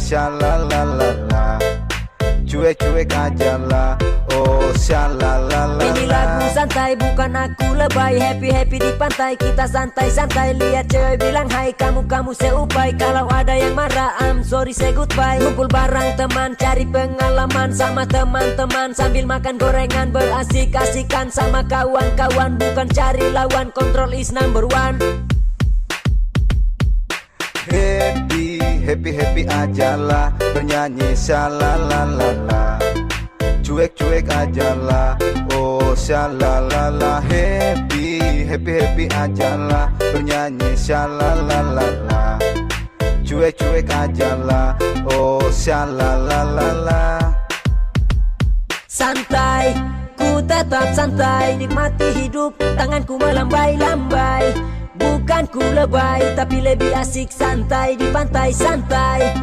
shalalala. Cuek-cuek aja lah, oh shalalala. Ini lagu santai bukan aku lebay. Happy-happy di pantai, kita santai-santai. Lihat cewek bilang hai, kamu seupai. Kalau ada yang marah, I'm sorry say goodbye. Kumpul bareng teman, cari pengalaman sama teman-teman. Sambil makan gorengan, berasik-asikan sama kawan-kawan. Bukan cari lawan, control is number one. Happy aja lah, bernyanyi shalalala. Cuek-cuek aja lah, oh shalalala. Happy aja lah, bernyanyi shalalala. Cuek-cuek aja lah, oh shalalala. Santai, ku tetap santai. Nikmati hidup, tanganku melambai-lambai. Bukan ku lebay, tapi lebih asik santai di pantai santai.